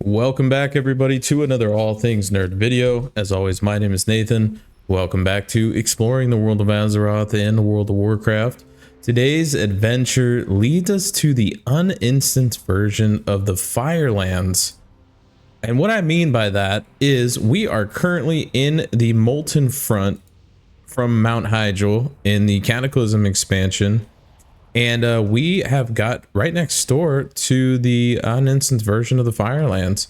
Welcome back, everybody, to another All Things Nerd video. As always, my name is Nathan. Welcome back to exploring the world of Azeroth and the world of Warcraft. Today's adventure leads us to the uninstanced version of the Firelands. And what I mean by that is we are currently in the Molten front from Mount Hyjal in the Cataclysm expansion. And we have got right next door to the uninstanced version of the Firelands.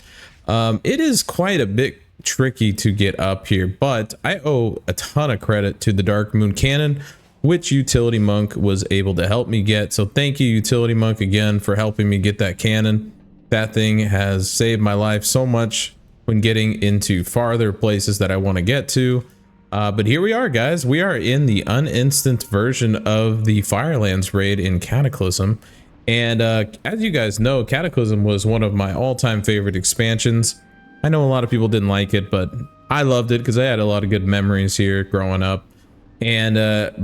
It is quite a bit tricky to get up here, but I owe a ton of credit to the Dark Moon Cannon, which Utility Monk was able to help me get. So thank you, Utility Monk, again for helping me get that cannon. That thing has saved my life so much when getting into farther places that I want to get to. But here we are, guys. We are in the uninstanced version of the Firelands raid in Cataclysm. And as you guys know, Cataclysm was one of my all-time favorite expansions. I know a lot of people didn't like it, but I loved it because I had a lot of good memories here growing up. And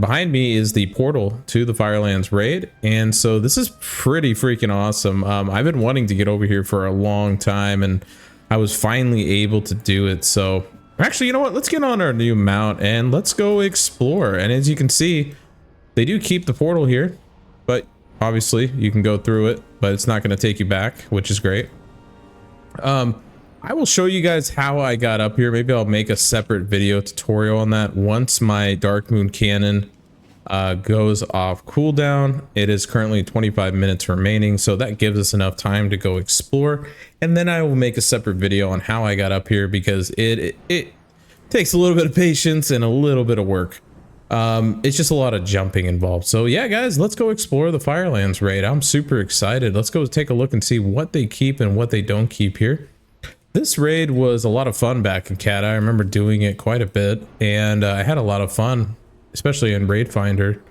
behind me is the portal to the Firelands raid. And so this is pretty freaking awesome. I've been wanting to get over here for a long time, and I was finally able to do it. So actually, you know what? Let's get on our new mount and let's go explore. And as you can see, they do keep the portal here, but obviously you can go through it, but it's not going to take you back, which is great. I will show you guys how I got up here. Maybe I'll make a separate video tutorial on that once my Dark Moon Cannon goes off cooldown. It is currently 25 minutes remaining, so that gives us enough time to go explore, and then I will make a separate video on how I got up here, because it takes a little bit of patience and a little bit of work. It's just a lot of jumping involved. So yeah, guys, let's go explore the Firelands raid. I'm super excited. Let's go take a look and see what they keep and what they don't keep here. This raid was a lot of fun back in Cat. I remember doing it quite a bit, and I had a lot of fun, especially in Raid Finder.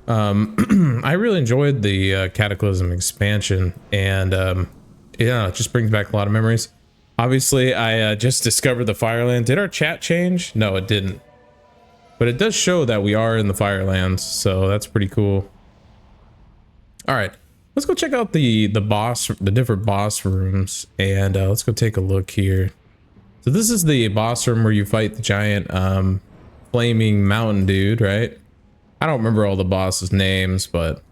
I really enjoyed the Cataclysm expansion, and yeah, it just brings back a lot of memories. Obviously, I just discovered the Firelands. Did our chat change? No, it didn't. But it does show that we are in the Firelands, so that's pretty cool. All right, let's go check out the different boss rooms, and let's go take a look here. So this is the boss room where you fight the giant flaming mountain dude, right? I don't remember all the bosses' names, but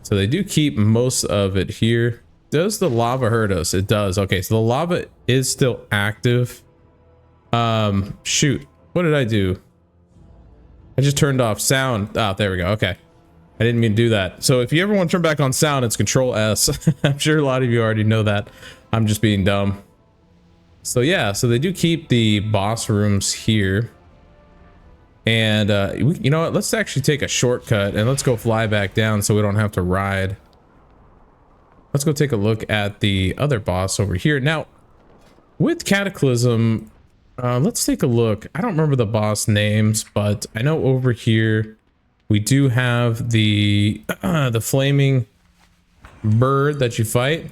so they do keep most of it here. Does the lava hurt us? It does. Okay, so the lava is still active. Shoot, what did I do? I just turned off sound. Oh, there we go. Okay, I didn't mean to do that. So if you ever want to turn back on sound, it's Control S. I'm sure a lot of you already know that. I'm just being dumb. So yeah, so they do keep the boss rooms here. And you know what, let's actually take a shortcut and let's go fly back down so we don't have to ride. Let's go take a look at the other boss over here. Now, with Cataclysm, let's take a look. I don't remember the boss names, but I know over here we do have the flaming bird that you fight.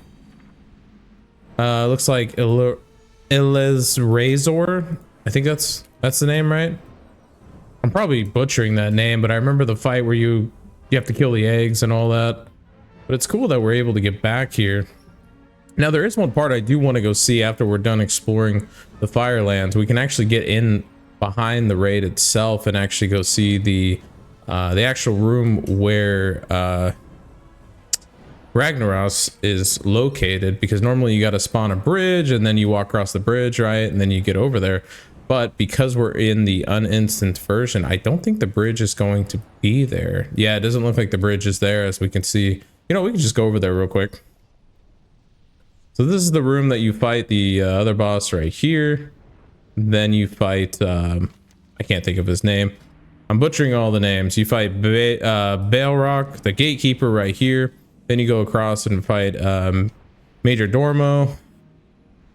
Looks like Ilez Razor. I think that's the name, right? I'm probably butchering that name, but I remember the fight where you have to kill the eggs and all that. But it's cool that we're able to get back here. Now there is one part I do want to go see after we're done exploring the Firelands. We can actually get in behind the raid itself and actually go see the actual room where Ragnaros is located, because normally you got to spawn a bridge and then you walk across the bridge, right, and then you get over there. But because we're in the uninstanced version, I don't think the bridge is going to be there. Yeah, it doesn't look like the bridge is there, as we can see. You know, we can just go over there real quick. So this is the room that you fight the other boss right here. Then you fight, I can't think of his name. I'm butchering all the names. You fight Balrock, the gatekeeper, right here. Then you go across and fight Major Dormo.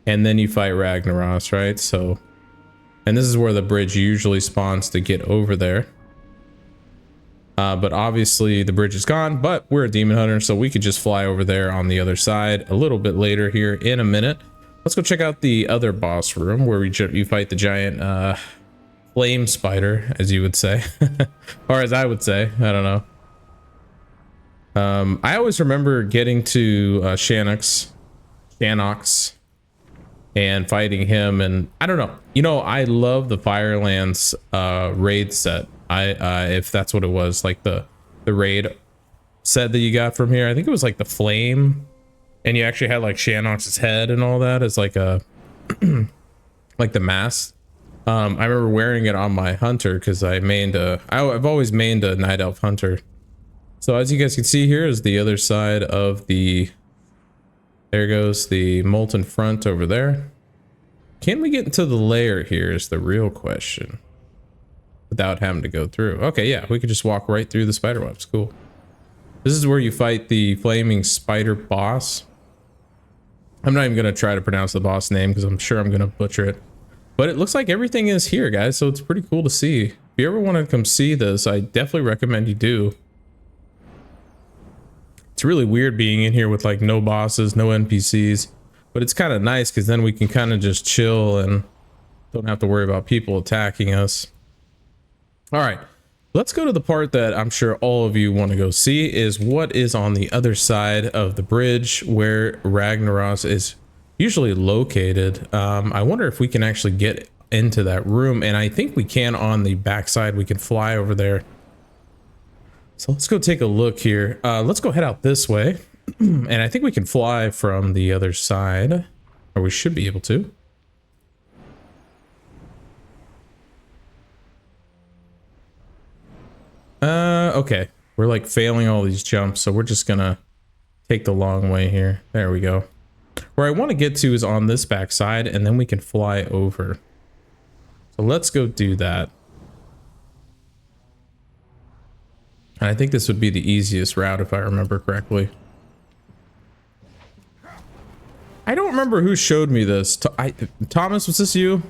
And then you fight Ragnaros, right? So, and this is where the bridge usually spawns to get over there. But obviously the bridge is gone, but we're a demon hunter, so we could just fly over there on the other side a little bit later here in a minute. Let's go check out the other boss room where you fight the giant flame spider, as you would say. Or as I would say, I don't know. I always remember getting to Shannox Shanox and fighting him. And I don't know, you know, I love the Firelands raid set. If that's what it was, like the raid set that you got from here. I think it was like the flame, and you actually had like Shanox's head and all that as like a like the mask. I remember wearing it on my hunter because I've always mained a night elf hunter. So as you guys can see, here is the other side of the, there goes the molten front over there. Can we get into the lair here is the real question, without having to go through. Okay, yeah, we could just walk right through the spider webs. Cool. This is where you fight the flaming spider boss. I'm not even gonna try to pronounce the boss name because I'm sure I'm gonna butcher it. But it looks like everything is here, guys, so it's pretty cool to see. If you ever want to come see this, I definitely recommend you do. It's really weird being in here with like no bosses, no NPCs, but it's kind of nice because then we can kind of just chill and don't have to worry about people attacking us. All right, let's go to the part that I'm sure all of you want to go see, is what is on the other side of the bridge where Ragnaros is usually located. I wonder if we can actually get into that room, and I think we can on the backside. We can fly over there. So let's go take a look here. Let's go head out this way. And I think we can fly from the other side, or we should be able to. Okay. We're like failing all these jumps, so we're just gonna take the long way here. There we go. Where I want to get to is on this backside, and then we can fly over. So let's go do that. And I think this would be the easiest route if I remember correctly. I don't remember who showed me this. Thomas, was this you?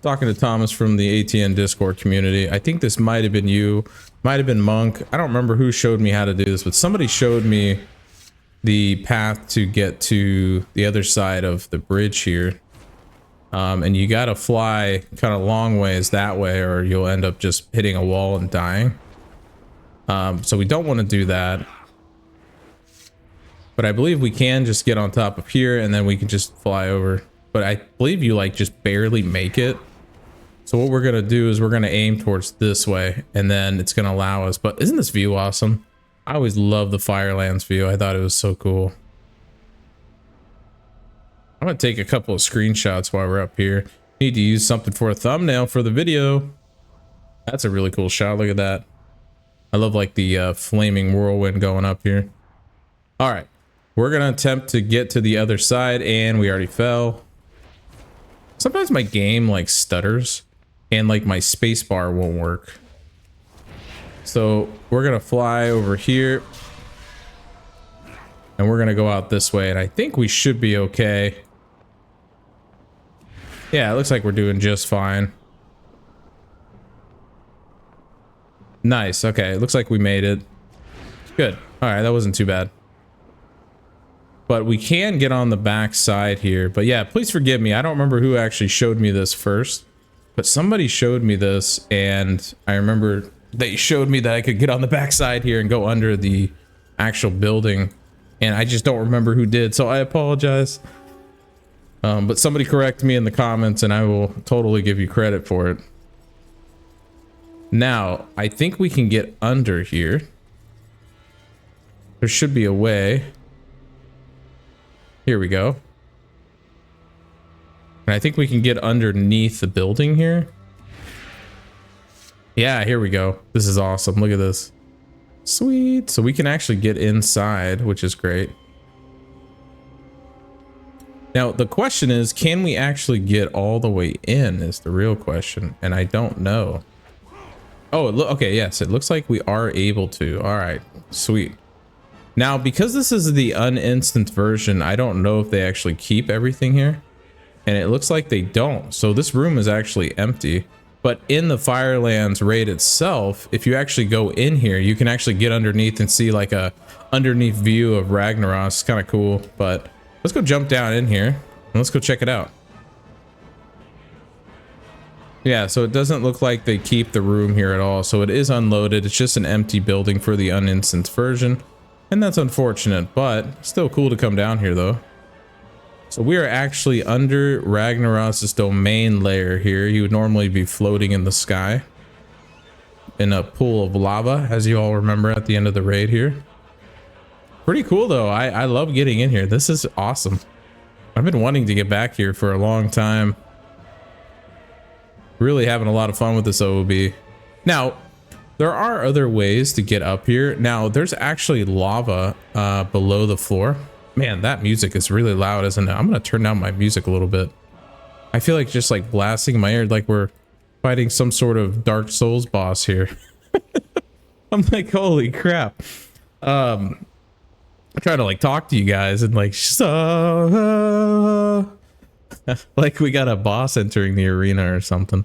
Talking to Thomas from the ATN Discord community. I think this might have been you. Might have been Monk. I don't remember who showed me how to do this, but somebody showed me the path to get to the other side of the bridge here. And you gotta fly kind of long ways that way, or you'll end up just hitting a wall and dying. So we don't want to do that. But I believe we can just get on top of here and then we can just fly over. But I believe you like just barely make it. So what we're gonna do is we're gonna aim towards this way, and then it's gonna allow us. But isn't this view awesome? I always love the Firelands view. I thought it was so cool. I'm gonna take a couple of screenshots while we're up here. Need to use something for a thumbnail for the video. That's a really cool shot. Look at that. I love like the flaming whirlwind going up here. All right, we're gonna attempt to get to the other side, and we already fell. Sometimes my game like stutters and like my space bar won't work. So we're gonna fly over here and we're gonna go out this way, and I think we should be okay. Yeah, it looks like we're doing just fine. Nice. Okay, it looks like we made it. Good. All right, that wasn't too bad. But we can get on the back side here. But yeah, please forgive me. I don't remember who actually showed me this first, but somebody showed me this, and I remember they showed me that I could get on the back side here and go under the actual building, and I just don't remember who did, so I apologize. But somebody correct me in the comments, and I will totally give you credit for it. Now, I think we can get under here. There should be a way. Here we go. And I think we can get underneath the building here. Yeah, here we go. This is awesome. Look at this. Sweet. So we can actually get inside, which is great. Now, the question is, can we actually get all the way in is the real question. And I don't know. Oh, okay. Yes, it looks like we are able to. All right. Sweet. Now, because this is the uninstance version, I don't know if they actually keep everything here. And it looks like they don't. So this room is actually empty. But in the Firelands raid itself, if you actually go in here, you can actually get underneath and see like a underneath view of Ragnaros. It's kind of cool. But let's go jump down in here and let's go check it out. Yeah, so it doesn't look like they keep the room here at all. So it is unloaded. It's just an empty building for the uninstance version. And that's unfortunate, but still cool to come down here though. So we are actually under Ragnaros' domain layer here. He would normally be floating in the sky in a pool of lava, as you all remember at the end of the raid here. Pretty cool though. I love getting in here. This is awesome. I've been wanting to get back here for a long time. Really having a lot of fun with this OOB. Now, there are other ways to get up here. Now, there's actually lava below the floor. Man, that music is really loud, isn't it? I'm gonna turn down my music a little bit. I feel like just like blasting my ear like we're fighting some sort of Dark Souls boss here. I'm like, holy crap. I'm trying to like talk to you guys and like like we got a boss entering the arena or something.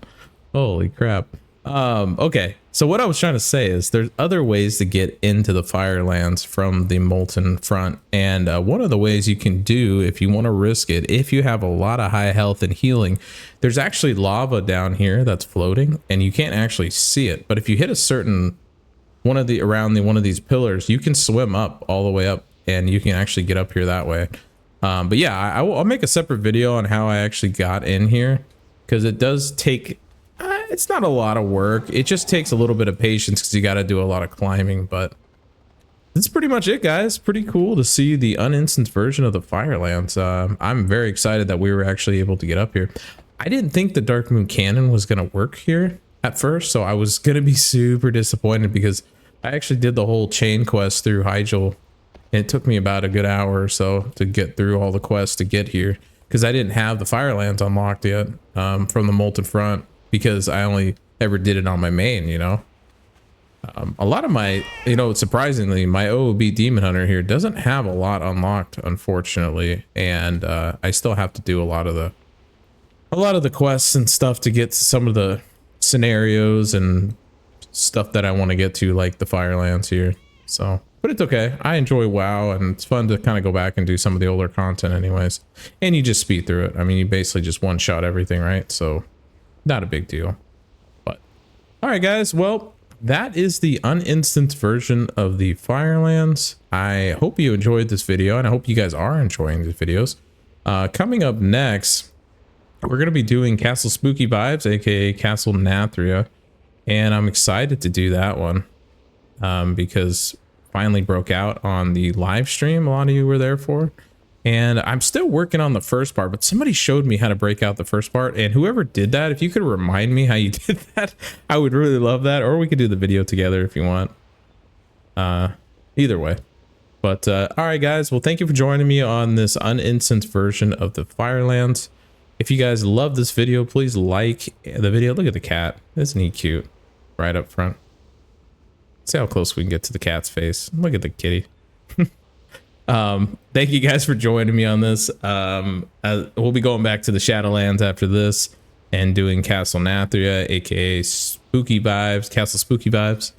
Holy crap. Okay, so what I was trying to say is there's other ways to get into the Firelands from the Molten front, and one of the ways you can do if you want to risk it, if you have a lot of high health and healing, there's actually lava down here that's floating and you can't actually see it, but if you hit a certain one of these pillars, you can swim up all the way up and you can actually get up here that way. But yeah, I'll make a separate video on how I actually got in here, because it does take it's not a lot of work. It just takes a little bit of patience because you got to do a lot of climbing, but that's pretty much it, guys. Pretty cool to see the uninstanced version of the Firelands. I'm very excited that we were actually able to get up here. I didn't think the Dark Moon Cannon was going to work here at first, so I was going to be super disappointed because I actually did the whole chain quest through Hyjal. It took me about a good hour or so to get through all the quests to get here because I didn't have the Firelands unlocked yet from the Molten front, because I only ever did it on my main, you know. A lot of my, you know, surprisingly, my OOB Demon Hunter here doesn't have a lot unlocked, unfortunately, and I still have to do a lot of the quests and stuff to get to some of the scenarios and stuff that I want to get to, like the Firelands here. So, but it's okay. I enjoy WoW, and it's fun to kind of go back and do some of the older content anyways. And you just speed through it. I mean, you basically just one-shot everything, right? So not a big deal. But all right, guys, well, that is the uninstanced version of the Firelands. I hope you enjoyed this video, and I hope you guys are enjoying these videos. Coming up next, we're going to be doing Castle Spooky Vibes, aka Castle Nathria, and I'm excited to do that one because finally broke out on the live stream a lot of you were there for. And I'm still working on the first part, but somebody showed me how to break out the first part, and whoever did that, if you could remind me how you did that, I would really love that. Or we could do the video together if you want. Either way. But all right, guys, well, thank you for joining me on this uninstanced version of the Firelands. If you guys love this video, please like the video. Look at the cat. Isn't he cute? Right up front. See how close we can get to the cat's face. Look at the kitty. Thank you guys for joining me on this. We'll be going back to the Shadowlands after this and doing Castle Nathria, aka Spooky Vibes, Castle Spooky Vibes.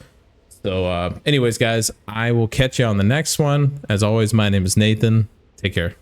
So anyways, guys, I will catch you on the next one. As always, my name is Nathan. Take care.